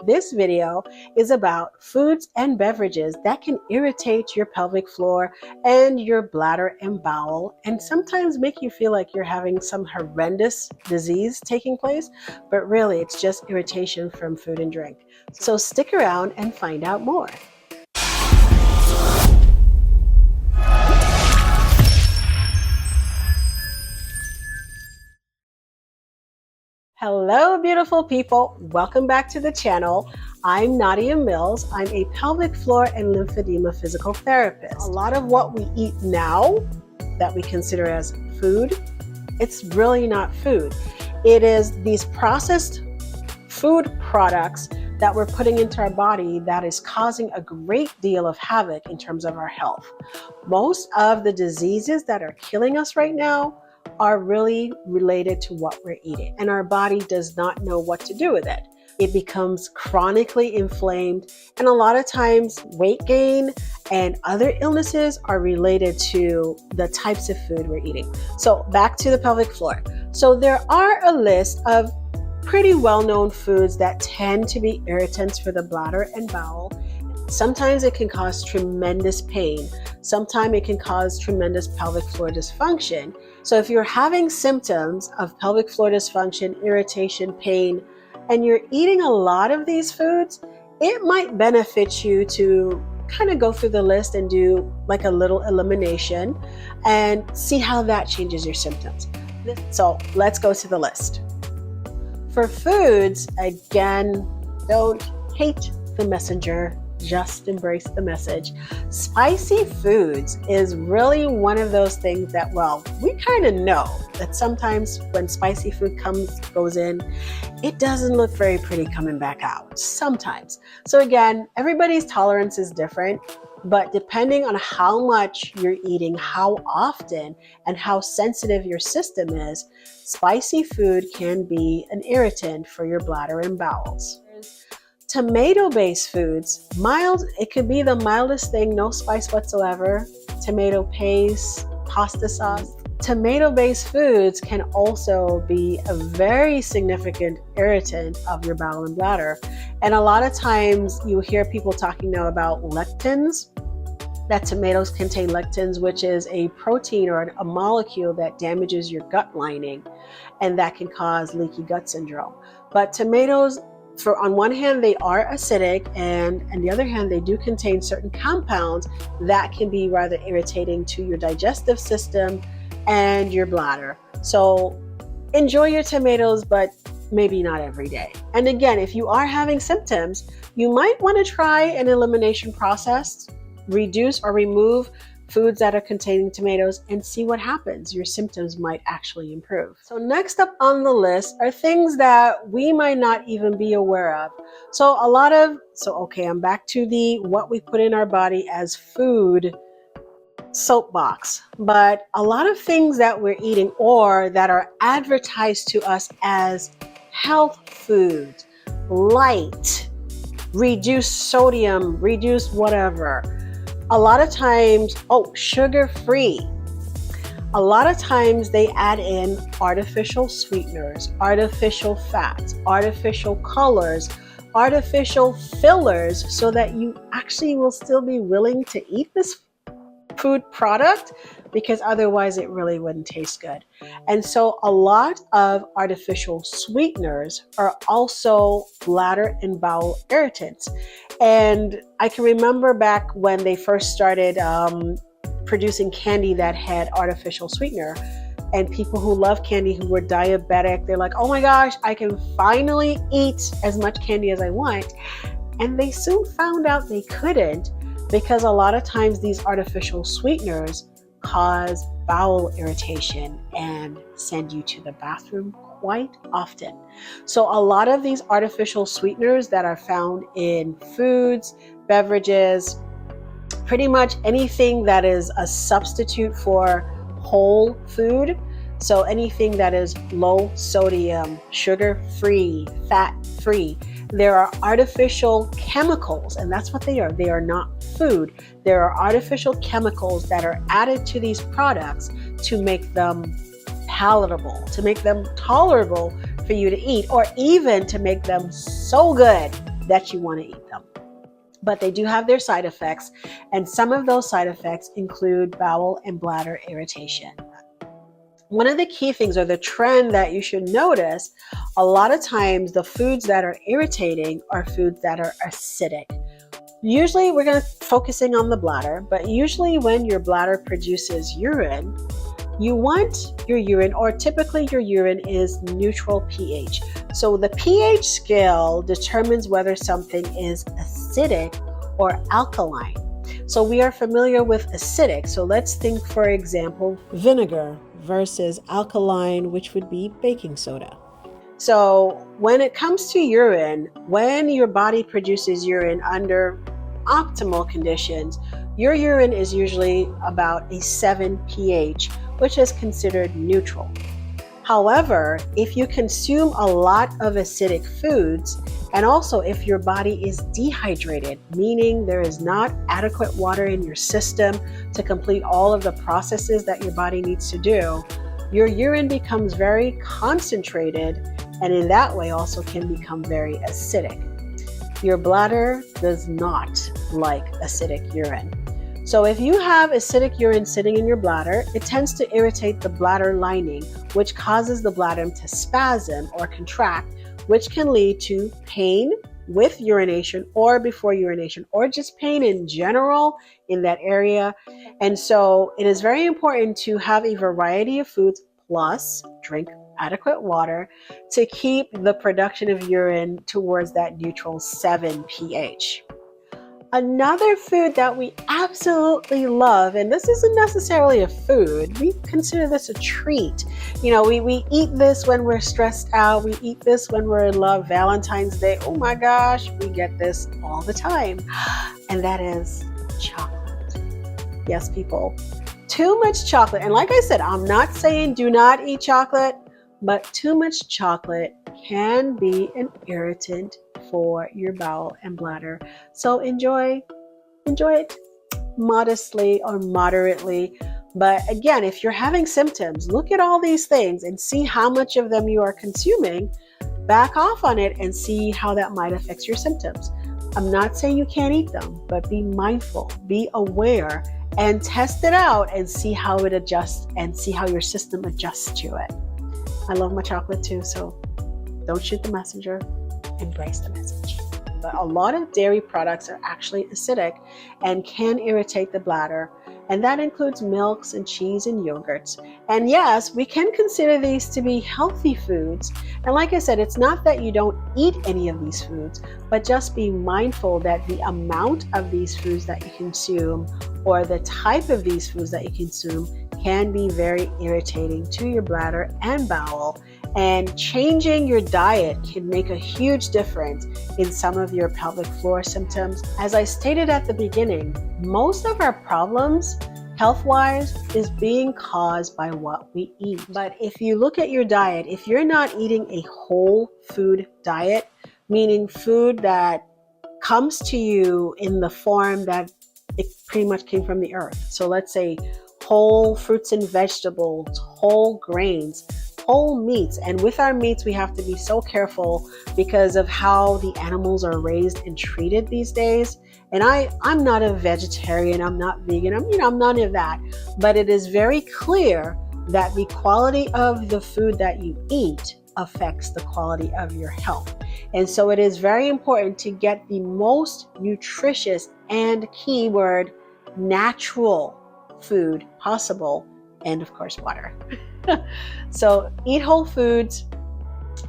This video is about foods and beverages that can irritate your pelvic floor and your bladder and bowel, and sometimes make you feel like you're having some horrendous disease taking place, but really it's just irritation from food and drink. So stick around and find out more. Hello, beautiful people. Welcome back to the channel. I'm Nadia Mills. I'm a pelvic floor and lymphedema physical therapist. A lot of what we eat now that we consider as food, it's really not food. It is these processed food products that we're putting into our body that is causing a great deal of havoc in terms of our health. Most of the diseases that are killing us right now are really related to what we're eating, and our body does not know what to do with it. It becomes chronically inflamed, and a lot of times weight gain and other illnesses are related to the types of food we're eating. So back to the pelvic floor. So there are a list of pretty well-known foods that tend to be irritants for the bladder and bowel. Sometimes it can cause tremendous pain. Sometimes it can cause tremendous pelvic floor dysfunction. So if you're having symptoms of pelvic floor dysfunction, irritation, pain, and you're eating a lot of these foods, it might benefit you to kind of go through the list and do like a little elimination and see how that changes your symptoms. So let's go to the list. For foods, again, don't hate the messenger. Just embrace the message. Spicy foods is really one of those things that, well, we kind of know that sometimes when spicy food goes in, it doesn't look very pretty coming back out sometimes. So again, everybody's tolerance is different, but depending on how much you're eating, how often, and how sensitive your system is, spicy food can be an irritant for your bladder and bowels. Tomato-based foods, mild, it could be the mildest thing, no spice whatsoever. Tomato paste, pasta sauce. Tomato-based foods can also be a very significant irritant of your bowel and bladder. And a lot of times you hear people talking now about lectins, that tomatoes contain lectins, which is a protein or a molecule that damages your gut lining, and that can cause leaky gut syndrome. But tomatoes, on one hand, they are acidic, and on the other hand, they do contain certain compounds that can be rather irritating to your digestive system and your bladder. So enjoy your tomatoes, but maybe not every day. And again, if you are having symptoms, you might want to try an elimination process, reduce or remove foods that are containing tomatoes, and see what happens. Your symptoms might actually improve. So next up on the list are things that we might not even be aware of. Okay, I'm back to the what we put in our body as food soapbox. But a lot of things that we're eating or that are advertised to us as health foods, light, reduced sodium, reduced whatever. A lot of times, sugar-free. A lot of times they add in artificial sweeteners, artificial fats, artificial colors, artificial fillers, so that you actually will still be willing to eat this food product, because otherwise it really wouldn't taste good. And so a lot of artificial sweeteners are also bladder and bowel irritants. And I can remember back when they first started producing candy that had artificial sweetener, and people who love candy who were diabetic, they're like, oh my gosh, I can finally eat as much candy as I want. And they soon found out they couldn't, because a lot of times these artificial sweeteners cause bowel irritation and send you to the bathroom quite often. So a lot of these artificial sweeteners that are found in foods, beverages, pretty much anything that is a substitute for whole food. So anything that is low sodium, sugar-free, fat-free. There are artificial chemicals, and that's what they are. They are not food. There are artificial chemicals that are added to these products to make them palatable, to make them tolerable for you to eat, or even to make them so good that you want to eat them. But they do have their side effects, and some of those side effects include bowel and bladder irritation. One of the key things, or the trend that you should notice, a lot of times the foods that are irritating are foods that are acidic. Usually we're going to focusing on the bladder, but usually when your bladder produces urine, you want your urine, or typically your urine is neutral pH. So the pH scale determines whether something is acidic or alkaline. So we are familiar with acidic. So let's think, for example, vinegar versus alkaline, which would be baking soda. So when it comes to urine, when your body produces urine under optimal conditions, your urine is usually about a 7 pH, which is considered neutral. However, if you consume a lot of acidic foods, and also if your body is dehydrated, meaning there is not adequate water in your system to complete all of the processes that your body needs to do, your urine becomes very concentrated, and in that way also can become very acidic. Your bladder does not like acidic urine. So if you have acidic urine sitting in your bladder, it tends to irritate the bladder lining, which causes the bladder to spasm or contract, which can lead to pain with urination or before urination, or just pain in general in that area. And so it is very important to have a variety of foods, plus drink adequate water to keep the production of urine towards that neutral 7 pH. Another food that we absolutely love, and this isn't necessarily a food, we consider this a treat. You know, we eat this when we're stressed out, we eat this when we're in love. Valentine's Day, oh my gosh, we get this all the time. And that is chocolate. Yes, people, too much chocolate. And like I said, I'm not saying do not eat chocolate, but too much chocolate can be an irritant for your bowel and bladder. So enjoy it modestly or moderately. But again, if you're having symptoms, look at all these things and see how much of them you are consuming. Back off on it and see how that might affect your symptoms. I'm not saying you can't eat them, but be mindful, be aware, and test it out and see how it adjusts and see how your system adjusts to it. I love my chocolate too, so don't shoot the messenger, embrace the message. But a lot of dairy products are actually acidic and can irritate the bladder, and that includes milks and cheese and yogurts. And yes, we can consider these to be healthy foods. And like I said, it's not that you don't eat any of these foods, but just be mindful that the amount of these foods that you consume, or the type of these foods that you consume, can be very irritating to your bladder and bowel. And changing your diet can make a huge difference in some of your pelvic floor symptoms. As I stated at the beginning, most of our problems health-wise is being caused by what we eat. But if you look at your diet, if you're not eating a whole food diet, meaning food that comes to you in the form that it pretty much came from the earth. So let's say whole fruits and vegetables, whole grains, whole meats. And with our meats, we have to be so careful because of how the animals are raised and treated these days. And I'm not a vegetarian, I'm not vegan, I'm none of that. But it is very clear that the quality of the food that you eat affects the quality of your health. And so it is very important to get the most nutritious and keyword natural food possible, and of course water. So eat whole foods,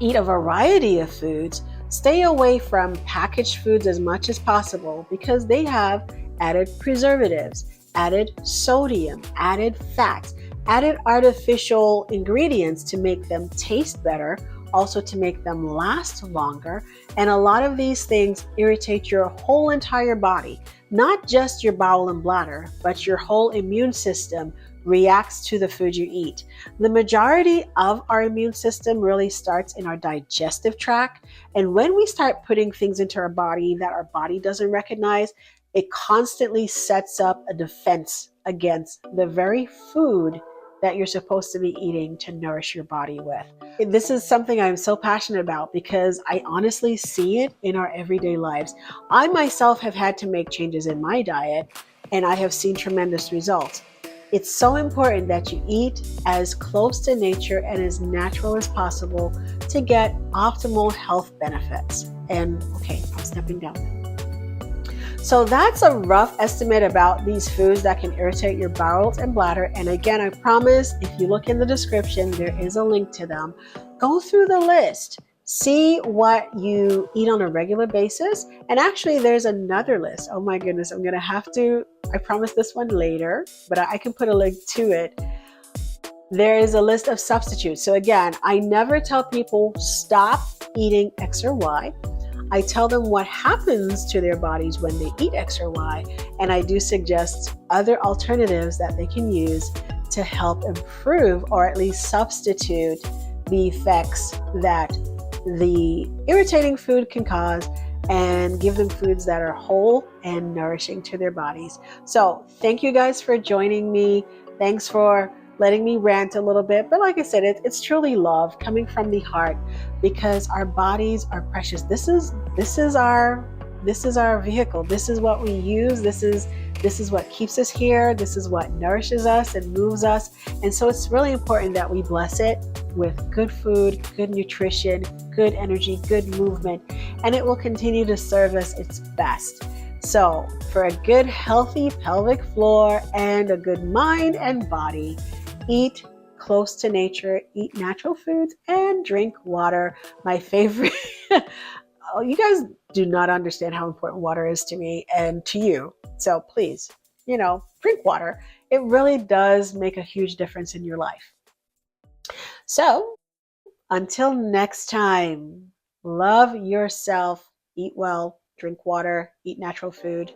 eat a variety of foods, stay away from packaged foods as much as possible because they have added preservatives, added sodium, added fats, added artificial ingredients to make them taste better, also to make them last longer. And a lot of these things irritate your whole entire body, not just your bowel and bladder, but your whole immune system reacts to the food you eat. The majority of our immune system really starts in our digestive tract. And when we start putting things into our body that our body doesn't recognize, it constantly sets up a defense against the very food that you're supposed to be eating to nourish your body with. This is something I'm so passionate about because I honestly see it in our everyday lives. I myself have had to make changes in my diet, and I have seen tremendous results. It's so important that you eat as close to nature and as natural as possible to get optimal health benefits. And okay, I'm stepping down. So that's a rough estimate about these foods that can irritate your bowels and bladder. And again, I promise if you look in the description, there is a link to them. Go through the list. See what you eat on a regular basis. And actually, there's another list. Oh my goodness, I'm going to have to, I promise this one later, but I can put a link to it. There is a list of substitutes. So again, I never tell people stop eating X or Y. I tell them what happens to their bodies when they eat X or Y, and I do suggest other alternatives that they can use to help improve or at least substitute the effects that the irritating food can cause and give them foods that are whole and nourishing to their bodies. So thank you guys for joining me. Thanks for letting me rant a little bit. But like I said, it's truly love coming from the heart because our bodies are precious. This is our vehicle. This is what we use. This is what keeps us here. This is what nourishes us and moves us. And so it's really important that we bless it with good food, good nutrition, good energy, good movement, and it will continue to serve us its best. So for a good, healthy pelvic floor and a good mind and body, eat close to nature, eat natural foods, and drink water. My favorite. You guys do not understand how important water is to me and to you. So please, drink water. It really does make a huge difference in your life. So until next time, love yourself, eat well, drink water, eat natural food,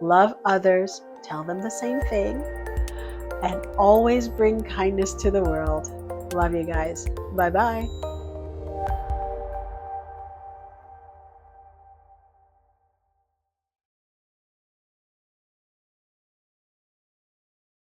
love others, tell them the same thing, and always bring kindness to the world. Love you guys. Bye-bye.